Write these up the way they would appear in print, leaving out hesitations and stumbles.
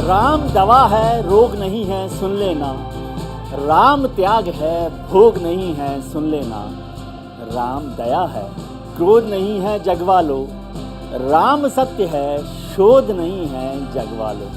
राम दवा है, रोग नहीं है, सुन लेना। राम त्याग है, भोग नहीं है, सुन लेना। राम दया है, क्रोध नहीं है, जगवा लो। राम सत्य है, शोध नहीं है, जगवा लो।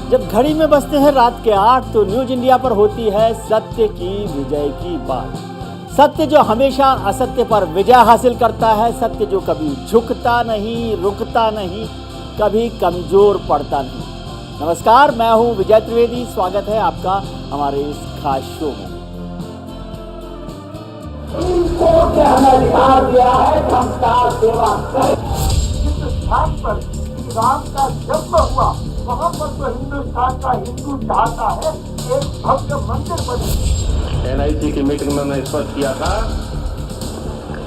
जब घड़ी में बजते हैं रात के 8 तो न्यूज इंडिया पर होती है सत्य की विजय की बात। सत्य जो हमेशा असत्य पर विजय हासिल करता है, सत्य जो कभी झुकता नहीं, रुकता नहीं, कभी कमजोर पड़ता नहीं। नमस्कार, मैं हूं विजय त्रिवेदी। स्वागत है आपका हमारे इस खास शो में। कोर्ट ने हमें अधिकार दिया है कि हम कार सेवा करें। जिस स्थान पर राम का जन्म हुआ वहाँ पर तो हिंदुस्तान का हिंदू चाहता है एक भव्य मंदिर बने। NIC की मीटिंग में मैं स्पष्ट किया था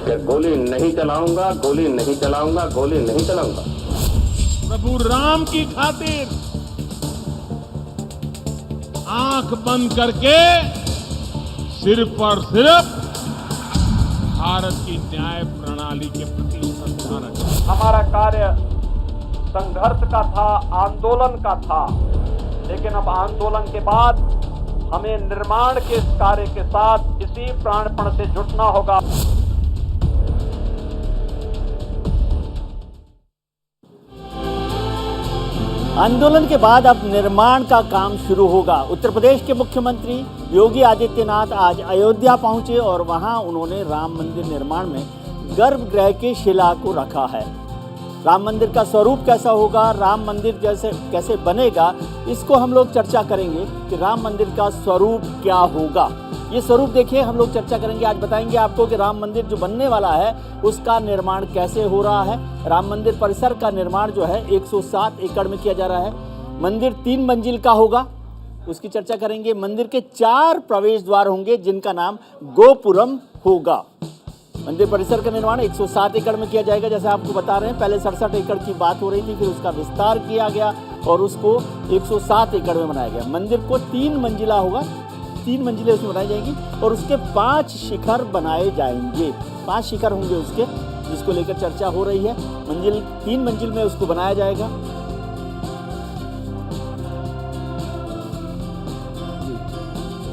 कि गोली नहीं चलाऊंगा, गोली नहीं चलाऊंगा, गोली नहीं चलाऊंगा। प्रभु राम की खातिर आंख बंद करके सिर्फ और सिर्फ भारत की न्याय प्रणाली के प्रति श्रद्धा रखें। हमारा कार्य संघर्ष का था, आंदोलन का था, लेकिन अब आंदोलन के बाद हमें निर्माण के इस कार्य के साथ इसी प्राणपण से जुटना होगा। आंदोलन के बाद अब निर्माण का काम शुरू होगा। उत्तर प्रदेश के मुख्यमंत्री योगी आदित्यनाथ आज अयोध्या पहुंचे और वहां उन्होंने राम मंदिर निर्माण में गर्भगृह की शिला को रखा है। राम मंदिर का स्वरूप कैसा होगा, राम मंदिर कैसे बनेगा, इसको हम लोग चर्चा करेंगे कि राम मंदिर का स्वरूप क्या होगा। ये स्वरूप देखिए, हम लोग चर्चा करेंगे। आज बताएंगे आपको कि राम मंदिर जो बनने वाला है उसका निर्माण कैसे हो रहा है। राम मंदिर परिसर का निर्माण जो है 107 एकड़ में किया जा रहा है। मंदिर 3 मंजिल का होगा, उसकी चर्चा करेंगे। मंदिर के 4 प्रवेश द्वार होंगे जिनका नाम गोपुरम होगा। मंदिर परिसर का निर्माण 107 एकड़ में किया जाएगा, जैसे आपको बता रहे हैं। पहले 67 एकड़ की बात हो रही थी, फिर उसका विस्तार किया गया और उसको 107 एकड़ में बनाया गया। मंदिर को 3 मंजिला होगा, 3 मंजिलें उसमें बनाई जाएंगी और उसके 5 शिखर बनाए जाएंगे। 5 शिखर होंगे उसके, जिसको लेकर चर्चा हो रही है। 3 मंजिल में उसको बनाया जाएगा।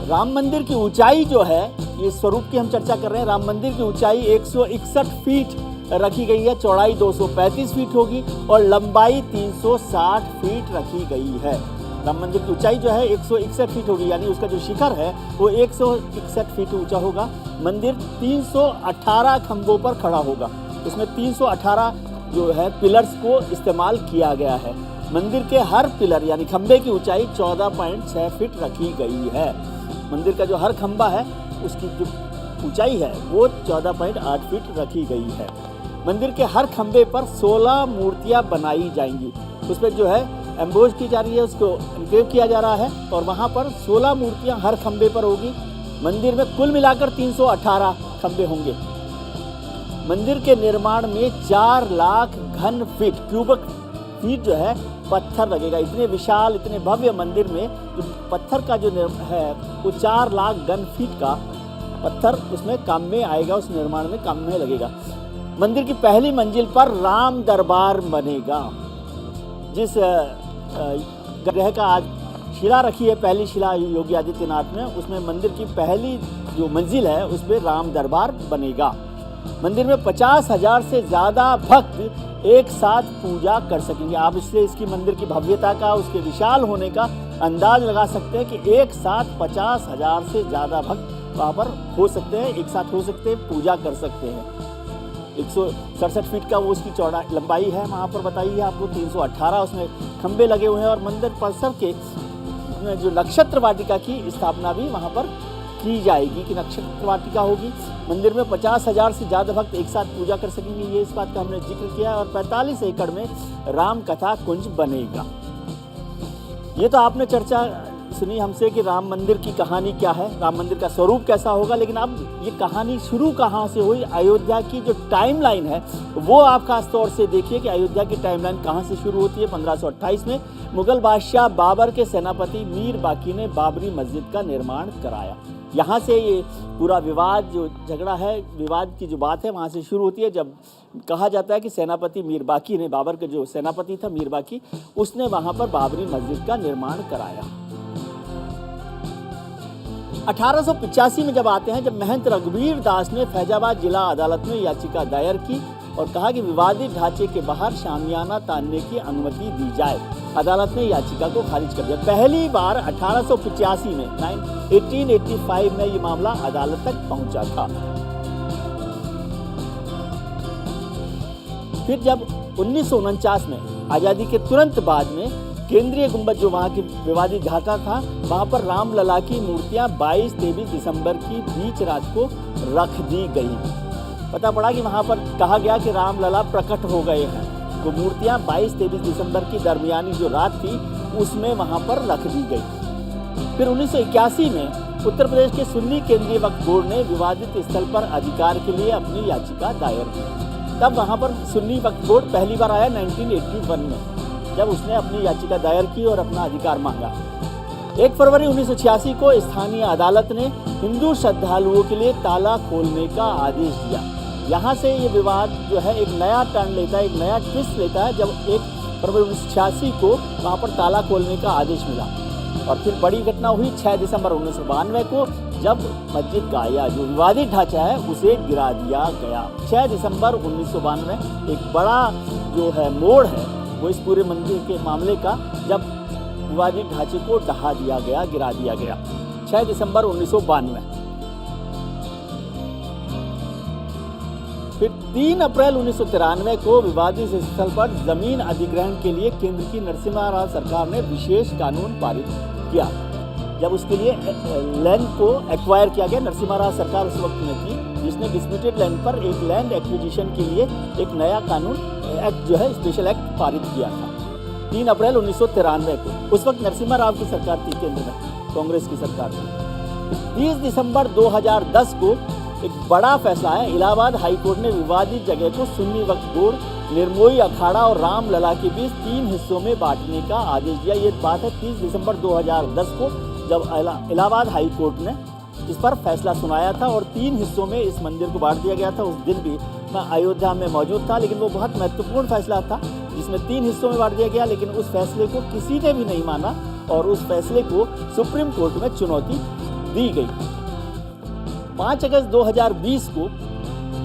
राम मंदिर की ऊंचाई जो है, ये स्वरूप की हम चर्चा कर रहे हैं। राम मंदिर की ऊंचाई 161 फीट रखी गई है, चौड़ाई 235 फीट होगी और लंबाई 360 फीट रखी गई है। राम मंदिर की ऊंचाई जो है 161 फीट होगी, यानी उसका जो शिखर है वो 161 फीट ऊंचा होगा। मंदिर 318 खंभों पर खड़ा होगा, उसमें 318 जो है पिलर्स को इस्तेमाल किया गया है। मंदिर के हर पिलर यानी खंभे की ऊंचाई 14.6 फीट रखी गई है। मंदिर का जो हर खंभा है उसकी जो ऊंचाई है वो 14.8 फीट रखी गई है। मंदिर के हर खंभे पर 16 मूर्तियां बनाई जाएंगी। उस पर जो है एम्बोज की जा रही है, उसको एनग्रेव किया जा रहा है और वहाँ पर 16 मूर्तियां हर खंभे पर होगी। मंदिर में कुल मिलाकर 318 खंभे होंगे। मंदिर के निर्माण में 4 लाख घन फीट क्यूबिक फीट जो है पत्थर लगेगा। इतने विशाल, इतने भव्य मंदिर में जो पत्थर का जो है वो 4 लाख घन फीट का पत्थर उसमें काम में आएगा, उस निर्माण में काम में लगेगा। मंदिर की पहली मंजिल पर राम दरबार बनेगा। जिस ग्रह का आज शिला रखी है, पहली शिला योगी आदित्यनाथ ने, उसमें मंदिर की पहली जो मंजिल है उस पर राम दरबार बनेगा। मंदिर में 50,000 से ज़्यादा भक्त एक साथ पूजा कर सकेंगे। आप इससे इसकी मंदिर की भव्यता का, उसके विशाल होने का अंदाज लगा सकते हैं कि एक साथ 50,000 से ज़्यादा भक्त वहाँ पर हो सकते हैं, एक साथ हो सकते हैं, पूजा कर सकते हैं। 167 फीट का वो उसकी चौड़ाई लंबाई है, वहाँ पर बताई है आपको। 318 उसमें खंभे लगे हुए हैं और मंदिर परिसर के जो नक्षत्र वाटिका की स्थापना भी वहाँ पर की जाएगी कि नक्षत्र वाटिका होगी। मंदिर में 50,000 से ज़्यादा भक्त एक साथ पूजा कर सकेंगे, ये इस बात का हमने जिक्र किया। और 45 एकड़ में राम कथा कुंज बनेगा। ये तो आपने चर्चा सुनी हमसे कि राम मंदिर की कहानी क्या है, राम मंदिर का स्वरूप कैसा होगा। लेकिन अब ये कहानी शुरू कहाँ से हुई, अयोध्या की जो टाइमलाइन है वो आप खास तौर से देखिए कि अयोध्या की टाइमलाइन कहाँ से शुरू होती है। 1528 में मुगल बादशाह बाबर के सेनापति मीर बाकी ने बाबरी मस्जिद का निर्माण कराया। यहाँ से ये पूरा विवाद जो झगड़ा है, विवाद की जो बात है वहाँ से शुरू होती है, जब कहा जाता है कि सेनापति मीर बाकी ने, बाबर का जो सेनापति था मीर बाकी, उसने वहाँ पर बाबरी मस्जिद का निर्माण कराया। 1885 में जब आते हैं, जब महंत रघुवीर दास ने फैजाबाद जिला अदालत में याचिका दायर की और कहा कि विवादित ढांचे के बाहर शामियाना तानने की अनुमति दी जाए, अदालत ने याचिका को खारिज कर दिया। पहली बार 1885 में 1885 में ये मामला अदालत तक पहुंचा था। फिर जब 1949 में आजादी के तुरंत बाद में केंद्रीय गुंबद जो वहाँ की विवादित ढांचा था, वहाँ पर रामलला की मूर्तियां 22-23 दिसंबर की बीच रात को रख दी गई। पता पड़ा कि वहाँ पर कहा गया कि रामलला प्रकट हो गए हैं। वो मूर्तियां 22-23 दिसंबर की दरमियानी जो रात थी उसमें वहाँ पर रख दी गई। फिर 1981 में उत्तर प्रदेश के सुन्नी केंद्रीय वक्फ बोर्ड ने विवादित स्थल पर अधिकार के लिए अपनी याचिका दायर की। तब वहाँ पर सुन्नी वक्फ बोर्ड पहली बार आया 1981 में, जब उसने अपनी याचिका दायर की और अपना अधिकार मांगा। 1 फरवरी 1986 को स्थानीय अदालत ने हिंदू श्रद्धालुओं के लिए ताला खोलने का आदेश दिया। यहाँ से ये विवाद जो है एक नया टर्न लेता है, एक नया ट्विस्ट लेता है, जब 1 फरवरी 1986 को वहाँ पर ताला खोलने का आदेश मिला। और फिर बड़ी घटना हुई 6 दिसंबर 1992 को, जब मस्जिद का या जो विवादित ढांचा है उसे गिरा दिया गया। 6 दिसंबर 1992 एक बड़ा जो है मोड़ है वो इस पूरे मंदिर के मामले का, जब विवादित ढांचे को ढहा दिया गया, गिरा दिया गया। 6 दिसंबर 1992। फिर 3 अप्रैल 1993 को विवादित स्थल पर जमीन अधिग्रहण के लिए केंद्र की नरसिम्हा राव सरकार ने विशेष कानून पारित किया। जब उसके लिए लैंड को एक्वायर किया गया, नरसिम्हा राव सरकार उस वक्त में थी जिसने डिस्प्यूटेड लैंड पर एक लैंड एक्विजिशन के लिए एक नया कानून एक्ट जो है स्पेशल एक्ट पारित किया था 3 अप्रैल 1993 को। उस वक्त नरसिम्हा राव की सरकार थी केंद्र में, कांग्रेस की सरकार थी। 30 दिसंबर 2010 को एक बड़ा फैसला है। इलाहाबाद हाईकोर्ट ने विवादित जगह को सुन्नी वक्फ बोर्ड, निर्मोही अखाड़ा और रामलला के बीच 3 हिस्सों में बांटने का आदेश दिया। ये बात है 30 दिसंबर 2010 को, जब इलाहाबाद हाईकोर्ट ने इस पर फैसला सुनाया था और 3 हिस्सों में इस मंदिर को बांट दिया गया था। उस दिन भी मैं अयोध्या में मौजूद था, लेकिन वो बहुत महत्वपूर्ण फैसला था जिसमें 3 हिस्सों में बांट दिया गया, लेकिन उस फैसले को किसी ने भी नहीं माना और उस फैसले को सुप्रीम कोर्ट में चुनौती दी गई। 5 अगस्त 2020 को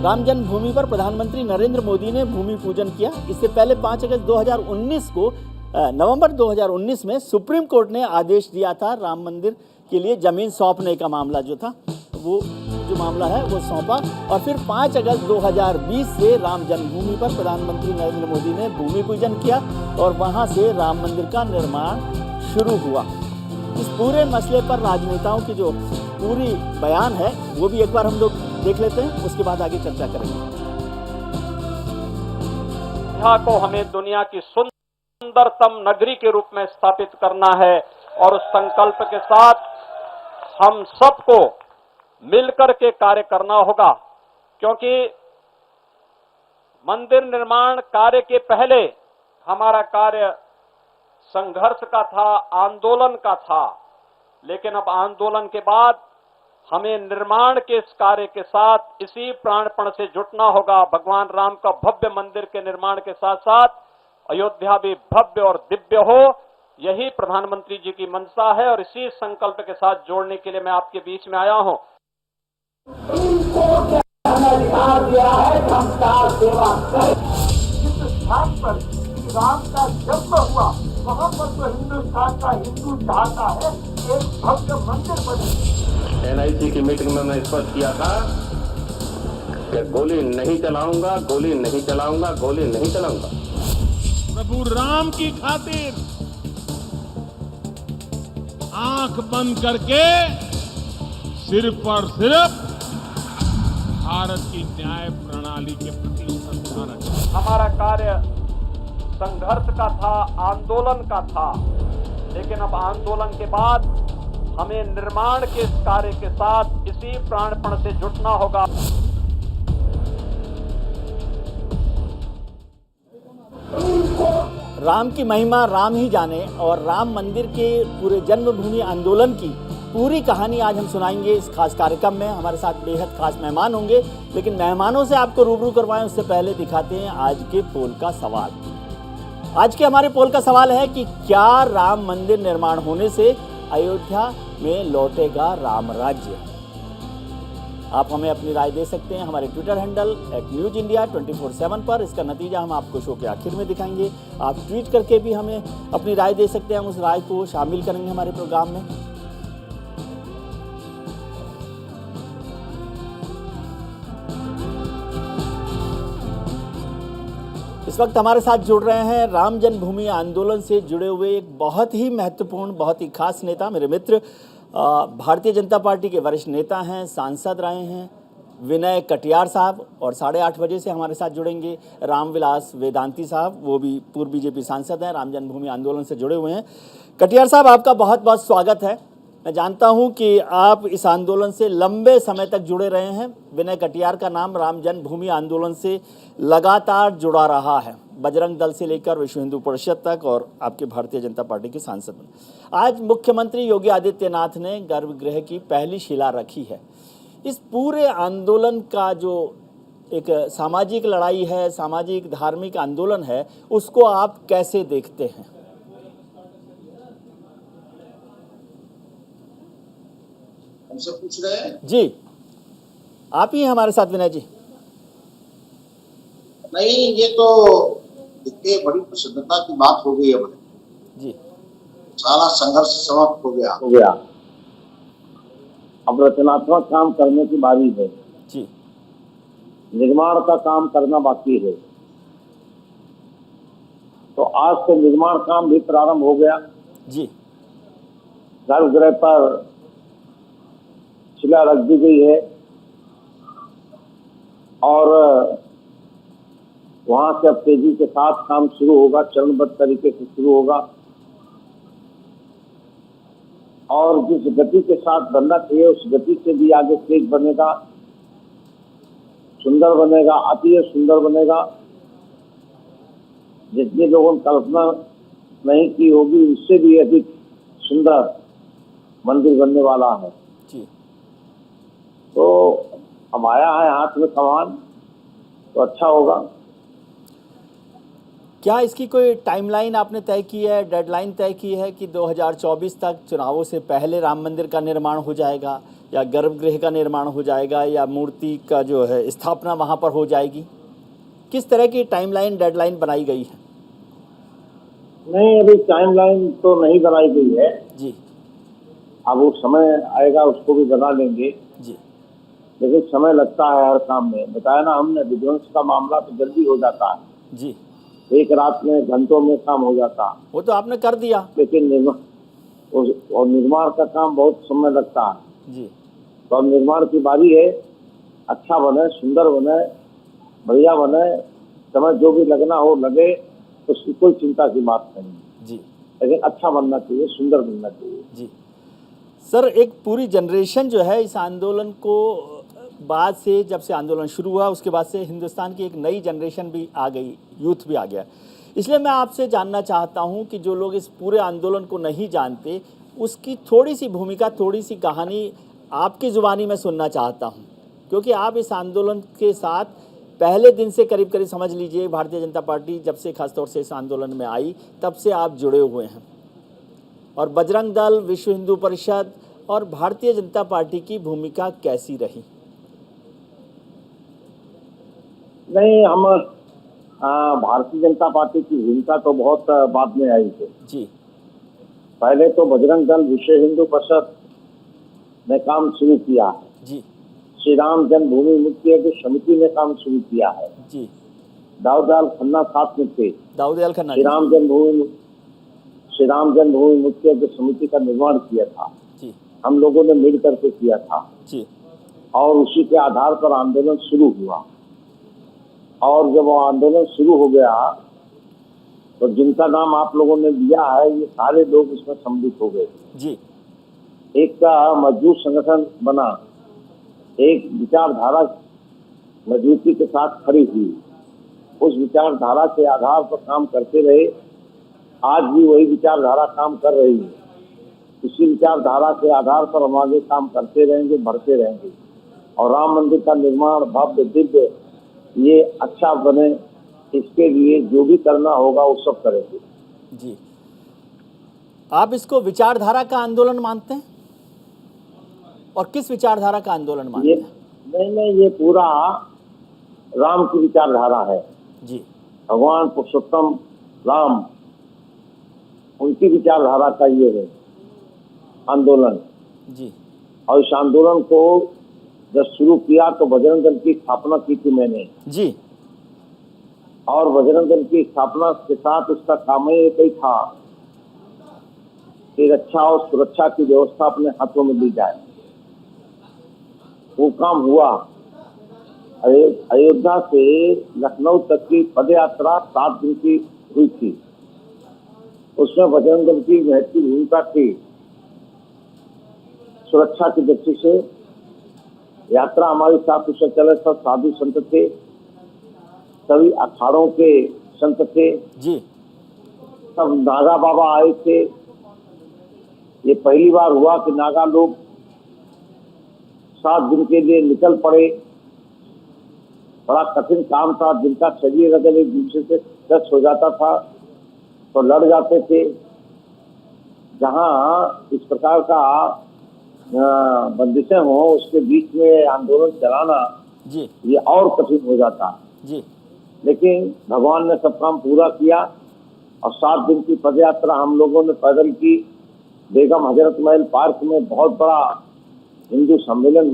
राम जन्मभूमि पर प्रधानमंत्री नरेंद्र मोदी ने भूमि पूजन किया। इससे पहले 5 अगस्त 2019 को नवंबर 2019 में सुप्रीम कोर्ट ने आदेश दिया था राम मंदिर के लिए जमीन सौंपने का मामला जो था, वो जो मामला है वो सौंपा। और फिर 5 अगस्त 2020 से राम जन्मभूमि पर प्रधानमंत्री नरेंद्र मोदी ने भूमि पूजन किया और वहाँ से राम मंदिर का निर्माण शुरू हुआ। इस पूरे मसले पर राजनेताओं की जो पूरी बयान है वो भी एक बार हम लोग देख लेते हैं, उसके बाद आगे चर्चा करेंगे। यहाँ को हमें दुनिया की सुंदरतम नगरी के रूप में स्थापित करना है और उस संकल्प के साथ हम सबको मिलकर के कार्य करना होगा, क्योंकि मंदिर निर्माण कार्य के पहले हमारा कार्य संघर्ष का था, आंदोलन का था, लेकिन अब आंदोलन के बाद हमें निर्माण के इस कार्य के साथ इसी प्राणपण से जुटना होगा। भगवान राम का भव्य मंदिर के निर्माण के साथ साथ अयोध्या भी भव्य और दिव्य हो, यही प्रधानमंत्री जी की मंशा है और इसी संकल्प के साथ जोड़ने के लिए मैं आपके बीच में आया हूं। इनको हमें अधिकार दिया है कि हम कार सेवा करें। जिस स्थान पर राम का जन्म हुआ वहाँ पर तो हिंदुस्तान का हिंदू चाहता है एक भव्य मंदिर बने। एनआईसी की मीटिंग में मैं स्पष्ट किया था कि गोली नहीं चलाऊंगा, गोली नहीं चलाऊंगा, गोली नहीं चलाऊंगा। प्रभु राम की खातिर आंख बंद करके सिर्फ और सिर्फ भारत की न्याय प्रणाली के प्रति श्रद्धा रखें। हमारा कार्य संघर्ष का था, आंदोलन का था, लेकिन अब आंदोलन के बाद हमें निर्माण के इस कार्य के साथ इसी प्राणपण से जुटना होगा। राम की महिमा राम ही जाने और राम मंदिर के पूरे जन्मभूमि आंदोलन की पूरी कहानी आज हम सुनाएंगे इस खास कार्यक्रम में। हमारे साथ बेहद खास मेहमान होंगे, लेकिन मेहमानों से आपको रूबरू करवाएं उससे पहले दिखाते हैं आज के पोल का सवाल। आज के हमारे पोल का सवाल है कि क्या राम मंदिर निर्माण होने से अयोध्या में लौटेगा राम राज्य? आप हमें अपनी राय दे सकते हैं हमारे ट्विटर हैंडल @NewsIndia24/7 पर। इसका नतीजा हम आपको शो के आखिर में दिखाएंगे। आप ट्वीट करके भी हमें अपनी राय दे सकते हैं, हम उस राय को शामिल करेंगे हमारे प्रोग्राम में। इस वक्त हमारे साथ जुड़ रहे हैं राम जन्मभूमि आंदोलन से जुड़े हुए एक बहुत ही महत्वपूर्ण, बहुत ही खास नेता, मेरे मित्र, भारतीय जनता पार्टी के वरिष्ठ नेता हैं, सांसद रहे हैं, विनय कटियार साहब। और 8:30 बजे से हमारे साथ जुड़ेंगे रामविलास वेदांती साहब, वो भी पूर्व बीजेपी सांसद हैं, राम जन्मभूमि आंदोलन से जुड़े हुए हैं। कटियार साहब, आपका बहुत बहुत स्वागत है। मैं जानता हूं कि आप इस आंदोलन से लंबे समय तक जुड़े रहे हैं। विनय कटियार का नाम राम जन्मभूमि आंदोलन से लगातार जुड़ा रहा है, बजरंग दल से लेकर विश्व हिंदू परिषद तक, और आपके भारतीय जनता पार्टी के सांसद बने। आज मुख्यमंत्री योगी आदित्यनाथ ने गर्भगृह की पहली शिला रखी है। इस पूरे आंदोलन का जो एक सामाजिक लड़ाई है, सामाजिक धार्मिक आंदोलन है, उसको आप कैसे देखते हैं? हमसे पूछ रहे हैं? जी, आप ही हैं हमारे साथ विनय जी। नहीं, ये तो इतनी बड़ी प्रसन्नता की बात हो गई है जी। सारा संघर्ष समाप्त हो गया। अब रचनात्मक काम करने की बारी है जी। निर्माण का काम करना बाकी है। तो आज से निर्माण काम भी प्रारंभ हो गया जी। गर्भगृह पर शिला रख दी गई है और वहां से अब तेजी के साथ काम शुरू होगा, चरणबद्ध तरीके से शुरू होगा। और जिस गति के साथ बनना चाहिए उस गति से भी आगे तेज बनेगा, सुंदर बनेगा, अति सुंदर बनेगा। जितने लोगों ने कल्पना नहीं की होगी उससे भी अधिक सुंदर मंदिर बनने वाला है जी। तो हम आया है हाथ में कमान, तो अच्छा होगा। क्या इसकी कोई टाइमलाइन आपने तय की है, डेडलाइन तय की है कि 2024 तक चुनावों से पहले राम मंदिर का निर्माण हो जाएगा, या गर्भगृह का निर्माण हो जाएगा, या मूर्ति का जो है स्थापना वहां पर हो जाएगी? किस तरह की टाइमलाइन, डेडलाइन बनाई गई है? नहीं, अभी टाइमलाइन तो नहीं बनाई गई है जी। अब वो समय आएगा उसको भी बना लेंगे जी। लेकिन समय लगता है हर काम में। बताया ना हमने, विध्वंस का मामला तो जल्दी हो जाता है जी। एक रात में, घंटों में काम हो जाता है। वो तो आपने कर दिया, लेकिन निर्माण का काम बहुत समय लगता है जी। तो अब निर्माण की बारी है। अच्छा बने, सुंदर बने, बढ़िया बने, समय जो भी लगना हो लगे, उसकी कोई चिंता की बात नहीं जी। लेकिन अच्छा बनना चाहिए, सुंदर बनना चाहिए जी। सर, एक पूरी जनरेशन जो है इस आंदोलन को बाद से, जब से आंदोलन शुरू हुआ उसके बाद से हिंदुस्तान की एक नई जनरेशन भी आ गई, यूथ भी आ गया। इसलिए मैं आपसे जानना चाहता हूं कि जो लोग इस पूरे आंदोलन को नहीं जानते, उसकी थोड़ी सी भूमिका, थोड़ी सी कहानी आपकी ज़ुबानी में सुनना चाहता हूं, क्योंकि आप इस आंदोलन के साथ पहले दिन से करीब करीब समझ लीजिए, भारतीय जनता पार्टी जब से खासतौर से इस आंदोलन में आई तब से आप जुड़े हुए हैं, और बजरंग दल, विश्व हिंदू परिषद और भारतीय जनता पार्टी की भूमिका कैसी रही? नहीं, हम भारतीय जनता पार्टी की भूमिका तो बहुत बाद में आई थी जी। पहले तो बजरंग दल, विश्व हिंदू परिषद ने काम शुरू किया है जी। श्री राम जन्मभूमि मुक्ति समिति ने काम शुरू किया है जी। दाऊदयाल खन्ना साथ में थे। दाऊदयाल खन्ना श्री राम जन्मभूमि मुक्ति समिति का निर्माण किया था जी। हम लोगों ने मिल करके किया था जी। और उसी के आधार पर आंदोलन शुरू हुआ। और जब वो आंदोलन शुरू हो गया तो जिनका नाम आप लोगों ने दिया है, ये सारे लोग इसमें सम्मिलित हो गए जी। एक का मजबूत संगठन बना, एक विचारधारा मजबूती के साथ खड़ी हुई, उस विचारधारा के आधार पर काम करते रहे। आज भी वही विचारधारा काम कर रही है इसी विचारधारा के आधार पर हम आगे काम करते रहेंगे, बढ़ते रहेंगे और राम मंदिर का निर्माण भव्य दिव्य ये अच्छा बने, इसके लिए जो भी करना होगा वो सब करेंगे। जी, आप इसको विचारधारा का आंदोलन मानते हैं और किस विचारधारा का आंदोलन मानते ये हैं? नहीं, ये पूरा राम की विचारधारा है। जी, भगवान पुरुषोत्तम राम, उनकी विचारधारा का ये है आंदोलन। जी, और इस आंदोलन को जब शुरू किया तो बजरंग दल की स्थापना की थी मैंने, जी, और बजरंग दल की स्थापना के साथ उसका काम ही एक ही था कि रक्षा और सुरक्षा की व्यवस्था अपने हाथों में ली जाए। वो काम हुआ। अयोध्या से लखनऊ तक की पदयात्रा 7 दिन की हुई थी। उसमें बजरंग दल की महत्वपूर्ण भूमिका थी। सुरक्षा की दृष्टि से यात्रा हमारे साथ उसे चले, सब साधु संत थे, सभी अखाड़ों के संत थे, जी, सब नागा बाबा आए थे। ये पहली बार हुआ कि नागा लोग 7 दिन के लिए निकल पड़े। बड़ा कठिन काम था, जिनका शरीर अगर एक दूसरे से टच हो जाता था तो लड़ जाते थे। जहाँ इस प्रकार का बंदिशें हों, उसके बीच में आंदोलन चलाना जी, ये और कठिन हो जाता। जी, लेकिन भगवान ने सब काम पूरा किया और 7 दिन की पदयात्रा हम लोगों ने पैदल की। बेगम हजरत महल पार्क में बहुत बड़ा हिंदू सम्मेलन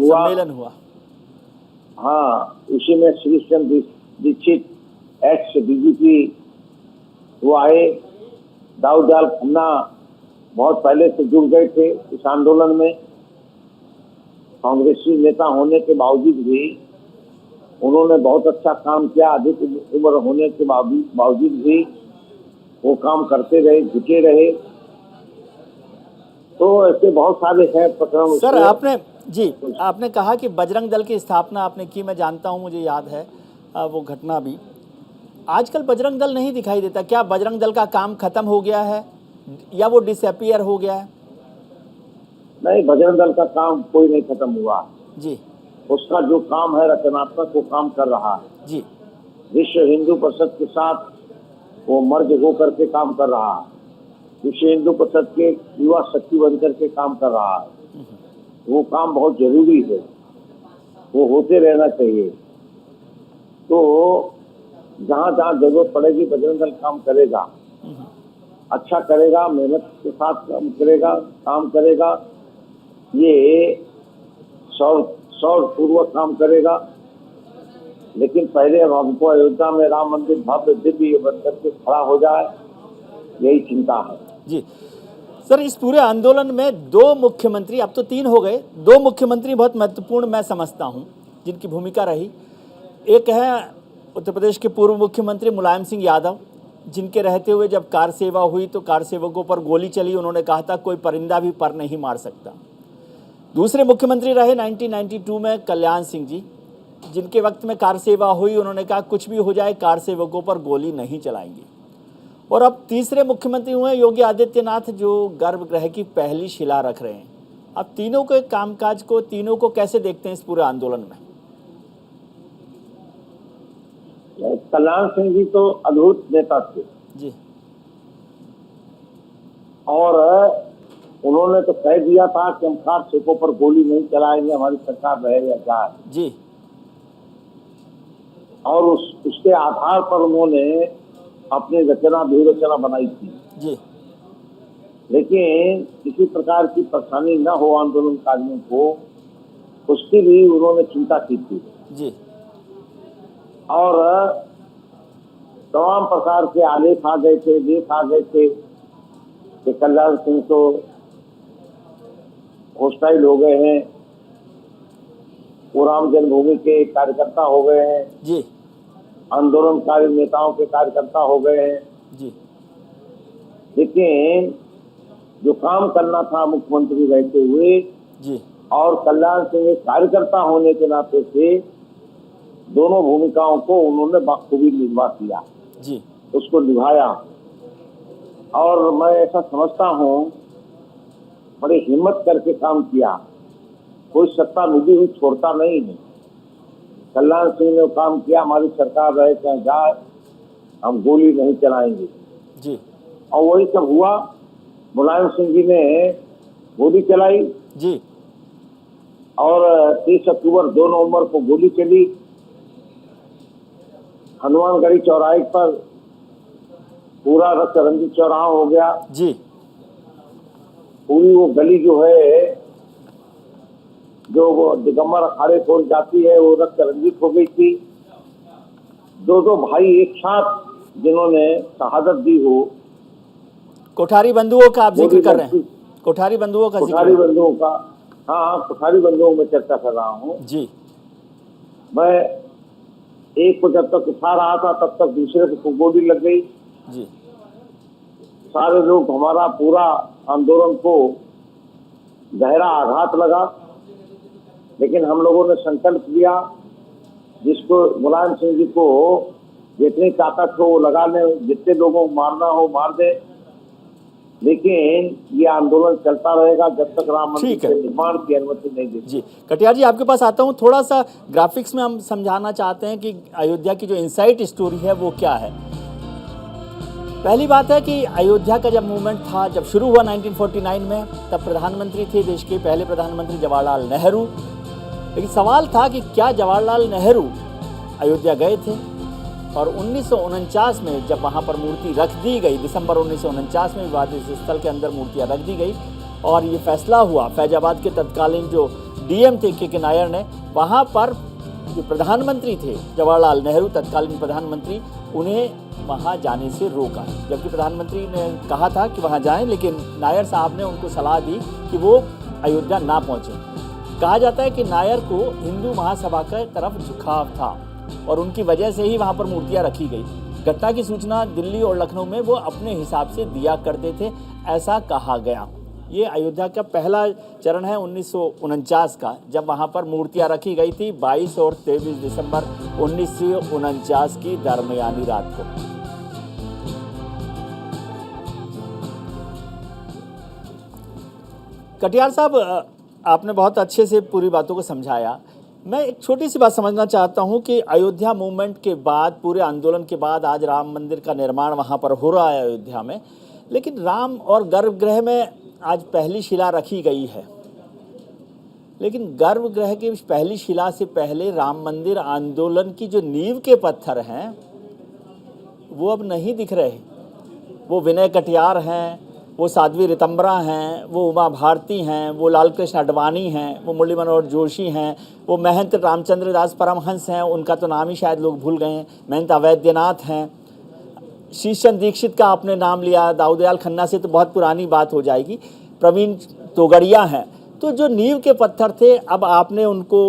हुआ। हाँ, उसी में श्री चंद्र दीक्षित एक्स डीजीपी वो आए। दाऊदयाल खन्ना बहुत पहले से जुड़ गए थे इस आंदोलन में। कांग्रेसी नेता होने के बावजूद भी उन्होंने बहुत अच्छा काम किया। अधिक उम्र होने के बावजूद भी वो काम करते रहे, जुटे रहे। तो ऐसे बहुत सारे हैं प्रकरण। सर आपने कहा कि बजरंग दल की स्थापना आपने की, मैं जानता हूं, मुझे याद है वो घटना भी। आजकल बजरंग दल नहीं दिखाई देता। क्या बजरंग दल का काम खत्म हो गया है या वो डिसअपियर हो गया है? नहीं, बजरंग दल का काम कोई नहीं खत्म हुआ। जी, उसका जो काम है रचनात्मक, वो काम कर रहा है। जी, विश्व हिंदू परिषद के साथ वो मर्ज होकर के काम कर रहा है। विश्व हिंदू परिषद के युवा शक्ति बनकर के काम कर रहा है। वो काम बहुत जरूरी है, वो होते रहना चाहिए। तो जहाँ जहाँ जरूरत पड़ेगी बजरंग दल काम करेगा, अच्छा करेगा, मेहनत के साथ काम करेगा। ये पूर्वक काम करेगा। लेकिन पहले अब हमको अयोध्या में राम मंदिर भव्य दिव्य बनकर के खड़ा हो जाए, यही चिंता है। जी सर, इस पूरे आंदोलन में 2 मुख्यमंत्री, अब तो 3 हो गए, 2 मुख्यमंत्री बहुत महत्वपूर्ण मैं समझता हूं जिनकी भूमिका रही। एक है उत्तर प्रदेश के पूर्व मुख्यमंत्री मुलायम सिंह यादव, जिनके रहते हुए जब कार सेवा हुई तो कार सेवकों पर गोली चली। उन्होंने कहा था कोई परिंदा भी पर नहीं मार सकता। दूसरे मुख्यमंत्री रहे 1992 में कल्याण सिंह जी, जिनके वक्त में कार सेवा हुई। उन्होंने कहा कुछ भी हो जाए कार सेवकों पर गोली नहीं चलाएंगे। और अब तीसरे मुख्यमंत्री हुए योगी आदित्यनाथ, जो गर्भगृह की पहली शिला रख रहे हैं। अब तीनों के कामकाज को, तीनों को कैसे देखते हैं इस पूरे आंदोलन में? कल्याण सिंह जी तो अद्भुत नेता थे जी, और उन्होंने तो कह दिया था कि हम कार सेवकों पर गोली नहीं चलाएंगे, हमारी सरकार रहे या जाए जी, और उसके आधार पर उन्होंने अपनी व्यूह बनाई थी। जी, लेकिन किसी प्रकार की परेशानी न हो आंदोलनकारियों को, उसकी भी उन्होंने चिंता की थी। जी, और तमाम प्रकार के आलेख आ गए थे, लेख आ गए थे कि कल्याण सिंह तो होस्टाइल हो गए हैं, वो राम जन्मभूमि के कार्यकर्ता हो गए हैं, जी, आंदोलनकारी नेताओं के कार्यकर्ता हो गए हैं। जी, लेकिन जो काम करना था मुख्यमंत्री रहते हुए, जी, और कल्याण सिंह कार्यकर्ता होने के नाते से दोनों भूमिकाओं को उन्होंने बखूबी निभा किया, जी, उसको निभाया। और मैं ऐसा समझता हूँ बड़ी हिम्मत करके काम किया। कोई सत्ता मिली हुई छोड़ता नहीं है। कल्याण सिंह ने काम किया, हमारी सरकार रहे चाहे जाए, हम गोली नहीं चलाएंगे। जी और वही सब हुआ। मुलायम सिंह जी ने गोली चलाई जी और 30 अक्टूबर 2 नवंबर को गोली चली। हनुमानगढ़ी चौराहे पर पूरा रक्त रंजित चौराहा हो गया। जी पूरी वो गली जो है, जो वो दिगंबर अखाड़े को जाती है, वो रक्त रंजित हो गई थी। दो भाई एक साथ जिन्होंने शहादत दी हो। कोठारी बंधुओं का आप जिक्र कर रहे हैं? कोठारी बंधुओं का कोठारी जिक्र? बंधुओं का, हाँ, कोठारी बंधुओं में चर्चा कर रहा हूँ जी मैं। एक को जब तक उठा रहा था तब तक दूसरे को गोली लग गई। जी सारे लोग, हमारा पूरा आंदोलन को गहरा आघात लगा। लेकिन हम लोगों ने संकल्प लिया, जिसको मुलायम सिंह जी को जितनी ताकत हो वो लगा लें, जितने लोगों को मारना हो मार दे, लेकिन ये आंदोलन चलता रहेगा जब तक राम मंदिर ठीक है। के निर्माण की अनुमति नहीं देती। जी कटियार जी, आपके पास आता हूँ। थोड़ा सा ग्राफिक्स में हम समझाना चाहते हैं कि अयोध्या की जो इनसाइट स्टोरी है वो क्या है। पहली बात है कि अयोध्या का जब मूवमेंट था, जब शुरू हुआ 1949 में, तब प्रधानमंत्री थे देश के पहले प्रधानमंत्री जवाहरलाल नेहरू। लेकिन सवाल था कि क्या जवाहरलाल नेहरू अयोध्या गए थे? और 1949 में जब वहाँ पर मूर्ति रख दी गई, दिसंबर 1949 में विवादित स्थल के अंदर मूर्तियाँ रख दी गई और ये फैसला हुआ, फैजाबाद के तत्कालीन जो डीएम थे के नायर ने, वहाँ पर जो प्रधानमंत्री थे जवाहरलाल नेहरू, तत्कालीन प्रधानमंत्री, उन्हें वहाँ जाने से रोका। जबकि प्रधानमंत्री ने कहा था कि वहाँ जाएं, लेकिन नायर साहब ने उनको सलाह दी कि वो अयोध्या ना पहुँचें। कहा जाता है कि नायर को हिंदू महासभा की तरफ झुकाव था और उनकी वजह से ही वहाँ पर मूर्तियाँ रखी गई। घटना की सूचना दिल्ली और लखनऊ में वो अपने हिसाब से दिया करते थे, ऐसा कहा गया। ये अयोध्या का पहला चरण है 1949 का, जब वहाँ पर मूर्तियाँ रखी गई थी 22 और 23 दिसंबर 1949 की दरमियानी रात को। कटियार साहब, आपने बहुत अच्छे से पूरी बातों को समझाया। मैं एक छोटी सी बात समझना चाहता हूं कि अयोध्या मूवमेंट के बाद, पूरे आंदोलन के बाद, आज राम मंदिर का निर्माण वहां पर हो रहा है अयोध्या में, लेकिन राम और गर्भगृह में आज पहली शिला रखी गई है। लेकिन गर्भगृह की पहली शिला से पहले राम मंदिर आंदोलन की जो नींव के पत्थर हैं वो अब नहीं दिख रहे। वो विनय कटियार हैं, वो साध्वी रितंबरा हैं, वो उमा भारती हैं, वो लाल कृष्ण आडवाणी हैं, वो मुरली मनोहर जोशी हैं, वो महंत रामचंद्र दास परमहंस हैं, उनका तो नाम ही शायद लोग भूल गए हैं, महंत अवैद्यनाथ हैं, शीशचंद दीक्षित का आपने नाम लिया, दाऊदयाल खन्ना से तो बहुत पुरानी बात हो जाएगी, प्रवीण तोगड़िया हैं। तो जो नींव के पत्थर थे अब आपने उनको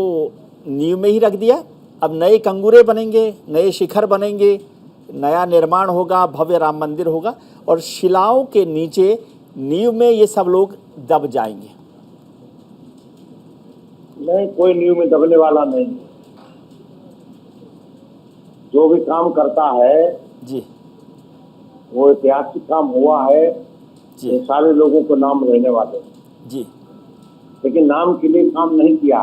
नींव में ही रख दिया। अब नए कंगूरे बनेंगे, नए शिखर बनेंगे, नया निर्माण होगा, भव्य राम मंदिर होगा और शिलाओं के नीचे नींव में ये सब लोग दब जाएंगे। नहीं, कोई नींव में दबने वाला नहीं। जो भी काम करता है जी वो ऐतिहासिक काम हुआ है। जी ये सारे लोगों को नाम रहने वाले, जी लेकिन नाम के लिए काम नहीं किया,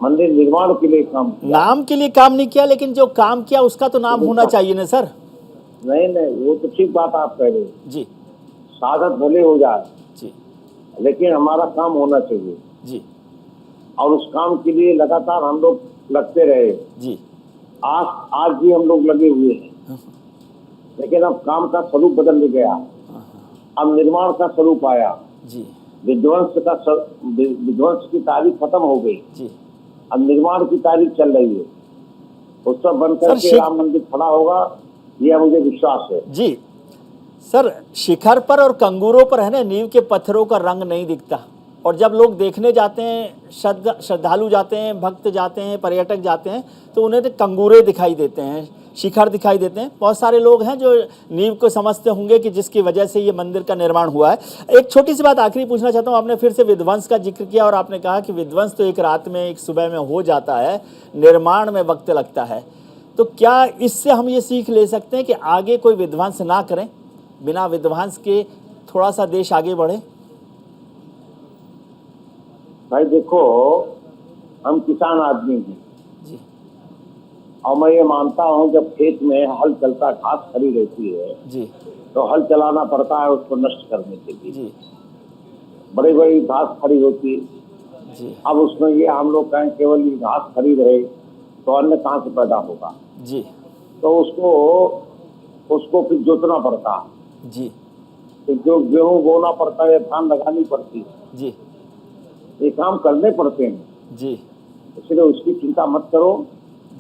मंदिर निर्माण के लिए काम किया। नाम के लिए काम नहीं किया, लेकिन जो काम किया उसका तो नाम होना चाहिए ना सर। नहीं नहीं, वो तो ठीक बात आप कह रहे हो। जी साधन भले हो जाए, जी लेकिन हमारा काम होना चाहिए जी और उस काम के लिए लगातार हम लोग लगते रहे। जी आज भी हम लोग लगे हुए हैं, लेकिन अब काम का स्वरूप बदल गया। अब निर्माण का स्वरूप आया। जी विध्वंस की तारीख खत्म हो गई, जी अब निर्माण की तारीख चल रही है। उस पर बनकर के राम मंदिर खड़ा होगा, यह मुझे विश्वास है। जी सर, शिखर पर और कंगूरों पर है ना, नींव के पत्थरों का रंग नहीं दिखता। और जब लोग देखने जाते हैं, श्रद्धालु जाते हैं, भक्त जाते हैं, पर्यटक जाते हैं, तो उन्हें तो कंगूरे दिखाई देते हैं, शिखर दिखाई देते हैं। बहुत सारे लोग हैं जो नींव को समझते होंगे कि जिसकी वजह से ये मंदिर का निर्माण हुआ है। एक छोटी सी बात आखिरी पूछना चाहता हूँ। आपने फिर से विध्वंस का जिक्र किया और आपने कहा कि विध्वंस तो एक रात में, एक सुबह में हो जाता है, निर्माण में वक्त लगता है। तो क्या इससे हम ये सीख ले सकते हैं कि आगे कोई विध्वंस ना करें, बिना विध्वंस के थोड़ा सा देश आगे बढ़े? भाई देखो, हम किसान आदमी हैं जी और मैं ये मानता हूँ जब खेत में हल चलता, घास खड़ी रहती है जी तो हल चलाना पड़ता है उसको नष्ट करने के लिए। जी बड़ी बड़ी घास खड़ी होती है। जी अब उसमें ये हम लोग कहें केवल ये घास खड़ी रहे तो अन्न कहाँ से पैदा होगा? जी तो उसको फिर जोतना पड़ता है, जी फिर जो गेहूं बोना पड़ता है, धान लगानी पड़ती है, जी ये काम करने पड़ते हैं। जी इसलिए उसकी चिंता मत करो,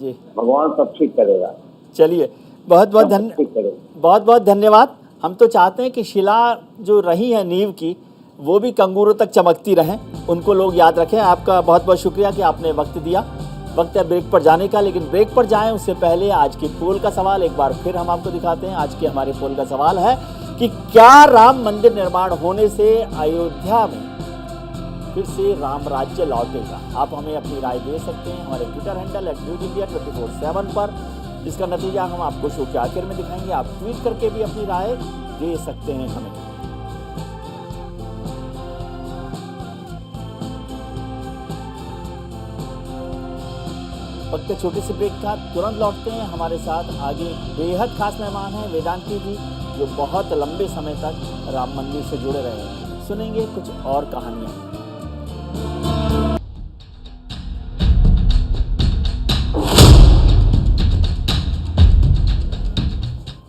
जी भगवान सब ठीक करेगा। चलिए, बहुत बहुत सब ठीक करेगा। बहुत बहुत धन्यवाद। हम तो चाहते हैं कि शिला जो रही है नींव की, वो भी कंगूरों तक चमकती रहें, उनको लोग याद रखें। आपका बहुत बहुत शुक्रिया कि आपने वक्त दिया। वक्त है ब्रेक पर जाने का, लेकिन ब्रेक पर जाएं उससे पहले आज के पोल का सवाल एक बार फिर हम आपको दिखाते हैं। आज के हमारे पोल का सवाल है कि क्या राम मंदिर निर्माण होने से अयोध्या में फिर से राम राज्य लौटेगा? आप हमें अपनी राय दे सकते हैं हमारे ट्विटर हैंडल @newsindia24/7 पर, जिसका नतीजा हम आपको शो के आखिर में दिखाएंगे। आप ट्वीट करके भी अपनी राय दे सकते हैं हमें। वक्त छोटे से ब्रेक का, तुरंत लौटते हैं। हमारे साथ आगे बेहद खास मेहमान हैं वेदांती जी, जो बहुत लंबे समय तक राम मंदिर से जुड़े रहे हैं। सुनेंगे कुछ और कहानियां।